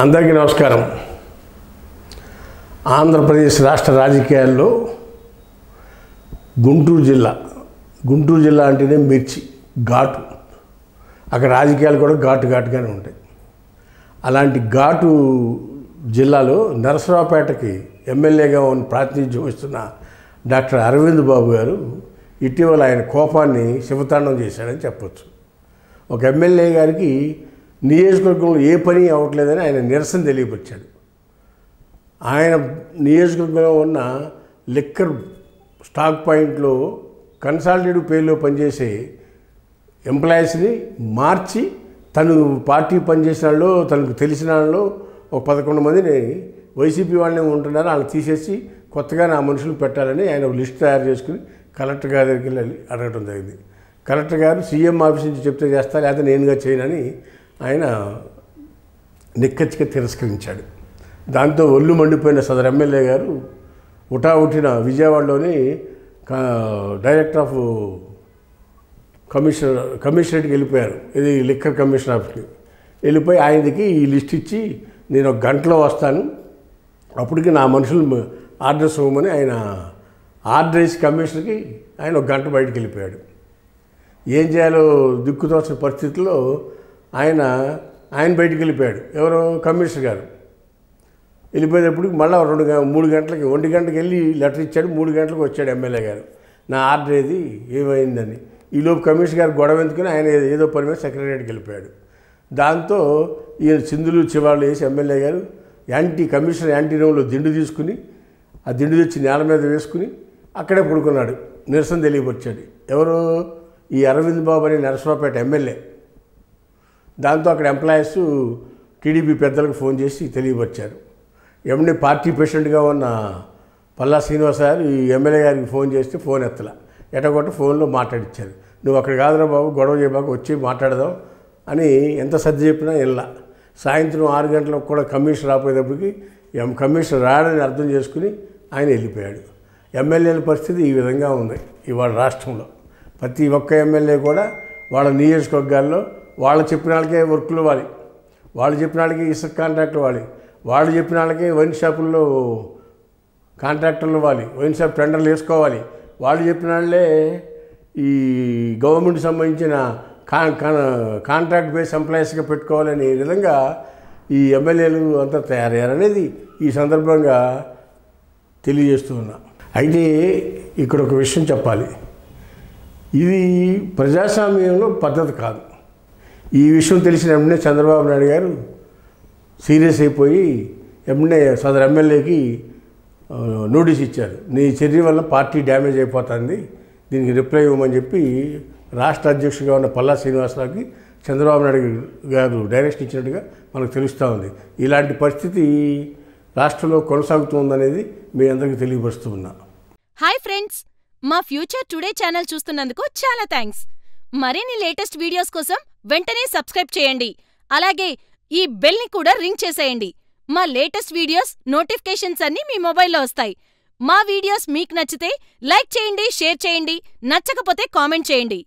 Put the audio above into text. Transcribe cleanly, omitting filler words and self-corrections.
అందరికీ నమస్కారం. ఆంధ్రప్రదేశ్ రాష్ట్ర రాజకీయాల్లో గుంటూరు జిల్లా అంటేనే మిర్చి ఘాటు. అక్కడ రాజకీయాలు కూడా ఘాటుగానే ఉంటాయి. అలాంటి ఘాటు జిల్లాలో నరసరావుపేటకి ఎమ్మెల్యేగా ప్రాతినిధ్యం వస్తున్న డాక్టర్ అరవింద్ బాబు గారు ఇటీవల ఆయన కోపాన్ని శివతాండం చేశాడని చెప్పొచ్చు. ఒక ఎమ్మెల్యే గారికి నియోజకవర్గంలో ఏ పని అవ్వట్లేదని ఆయన నిరసన తెలియపరిచాడు. ఆయన నియోజకవర్గంలో ఉన్న లిక్కర్ స్టాక్ పాయింట్లో కన్సాలిడేటివ్ పేరులో పనిచేసే ఎంప్లాయీస్ని మార్చి తను పార్టీ పనిచేసిన వాళ్ళు తనకు తెలిసిన వాళ్ళు ఒక 11 మందిని వైసీపీ వాళ్ళని ఉంటున్నారు, వాళ్ళని తీసేసి కొత్తగా నా మనుషులు పెట్టాలని ఆయన ఒక లిస్ట్ తయారు చేసుకుని కలెక్టర్ గారి దగ్గరికి వెళ్ళి అడగడం జరిగింది. కలెక్టర్ గారు సీఎం ఆఫీస్ నుంచి చెప్తే చేస్తా లేకపోతే నేనుగా చేయనని ఆయన నిక్కచ్చిగా తిరస్కరించాడు. దాంతో ఒళ్ళు మండిపోయిన సదరు ఎమ్మెల్యే గారు ఉటావుటిన విజయవాడలోని డైరెక్టర్ ఆఫ్ కమిషనరేట్కి వెళ్ళిపోయారు. ఇది లిక్కర్ కమిషన్ ఆఫీస్కి వెళ్ళిపోయి ఆయనకి ఈ లిస్ట్ ఇచ్చి నేను ఒక గంటలో వస్తాను, అప్పటికి నా మనుషులు ఆర్డర్స్ ఇవ్వమని ఆయన ఆర్డర్ వేసి కమిషనర్కి ఆయన ఒక గంట బయటకు వెళ్ళిపోయాడు. ఏం చేయాలో దిక్కుతోచిన పరిస్థితుల్లో ఆయన బయటికి వెళ్ళిపోయాడు. ఎవరో కమిషనర్ గారు వెళ్ళిపోయేటప్పటికి మళ్ళీ 3 గంటలకి 1 గంటకి వెళ్ళి లెటర్ ఇచ్చాడు. 3 గంటలకు వచ్చాడు ఎమ్మెల్యే గారు, నా ఆర్డర్ ఏది ఏమైందని. ఈలోపు కమిషనర్ గారు గొడవ ఎందుకుని ఆయన ఏదో పని మీద సెక్రటరీకి వెళ్ళిపోయాడు. దాంతో ఈయన చిందులు చివాళ్ళు వేసి ఎమ్మెల్యే గారు కమిషనర్ యాంటీ రూమ్లో దిండు తీసుకుని ఆ దిండు తెచ్చి నేల మీద వేసుకుని అక్కడే పడుకున్నాడు. నిరసన తెలియపరిచాడు. ఎవరు? ఈ అరవింద్ బాబు అనే నరసరావుపేట ఎమ్మెల్యే. దాంతో అక్కడ ఎంప్లాయీస్ టీడీపీ పెద్దలకు ఫోన్ చేసి తెలియపరిచారు. ఎమ్మెల్యే పార్టీ ప్రెసిడెంట్గా ఉన్న పల్లా శ్రీనివాస గారు ఈ ఎమ్మెల్యే గారికి ఫోన్ చేస్తే ఫోన్ ఎత్తలా, ఎటగొట్ట ఫోన్లో మాట్లాడించారు. నువ్వు అక్కడ కాదురా బాబు, గొడవ చేయబాకు, వచ్చి మాట్లాడదాం అని ఎంత సర్ది చెప్పినా వెళ్ళా. సాయంత్రం 6 గంటలకు కూడా కమిషనర్ రాపోయేటప్పటికి కమిషనర్ రాడని అర్థం చేసుకుని ఆయన వెళ్ళిపోయాడు. ఎమ్మెల్యేల పరిస్థితి ఈ విధంగా ఉంది ఇవాళ రాష్ట్రంలో. ప్రతి ఒక్క ఎమ్మెల్యే కూడా వాళ్ళ నియోజకవర్గాల్లో వాళ్ళు చెప్పిన వాళ్ళకే వర్కులు ఇవ్వాలి, వాళ్ళు చెప్పిన వాళ్ళకి ఇసుక కాంట్రాక్ట్లు ఇవ్వాలి, వాళ్ళు చెప్పిన వాళ్ళకి వైన్ షాపుల్లో కాంట్రాక్టర్లు ఇవ్వాలి, వైన్ షాప్ టెండర్లు వేసుకోవాలి, వాళ్ళు చెప్పిన వాళ్ళే ఈ గవర్నమెంట్ సంబంధించిన కాంట్రాక్ట్ బేస్ ఎంప్లాయీస్గా పెట్టుకోవాలనే విధంగా ఈ ఎమ్మెల్యేలు అంతా తయారయ్యారనేది ఈ సందర్భంగా తెలియజేస్తూ ఉన్నా. అయితే ఇక్కడ ఒక విషయం చెప్పాలి, ఇది ప్రజాస్వామ్యంలో పద్ధతి కాదు. ఈ విషయం తెలిసిన వెంటనే చంద్రబాబు నాయుడు గారు సీరియస్ అయిపోయి వెంటనే సదరు ఎమ్మెల్యేకి నోటీస్ ఇచ్చారు. నీ చర్య వల్ల పార్టీ డ్యామేజ్ అయిపోతుంది, దీనికి రిప్లై ఇవ్వమని చెప్పి రాష్ట్ర అధ్యక్షుడిగా ఉన్న పల్లా శ్రీనివాసరావుకి చంద్రబాబు నాయుడు గారు డైరెక్షన్ ఇచ్చినట్టుగా మనకు తెలుస్తూ ఉంది. ఇలాంటి పరిస్థితి రాష్ట్రంలో కొనసాగుతుందనేది మీ అందరికీ తెలియపరుస్తూ ఉన్నా. హాయ్ ఫ్రెండ్స్, మా ఫ్యూచర్ టుడే ఛానల్ చూస్తున్నందుకు చాలా థ్యాంక్స్. మరిన్ని లేటెస్ట్ వీడియోస్ కోసం వెంటనే సబ్స్క్రైబ్ చేయండి. అలాగే ఈ బెల్ ని కూడా రింగ్ చేసేయండి. మా లేటెస్ట్ వీడియోస్ నోటిఫికేషన్స్ అన్నీ మీ మొబైల్లో వస్తాయి. మా వీడియోస్ మీకు నచ్చితే లైక్ చేయండి, షేర్ చేయండి, నచ్చకపోతే కామెంట్ చేయండి.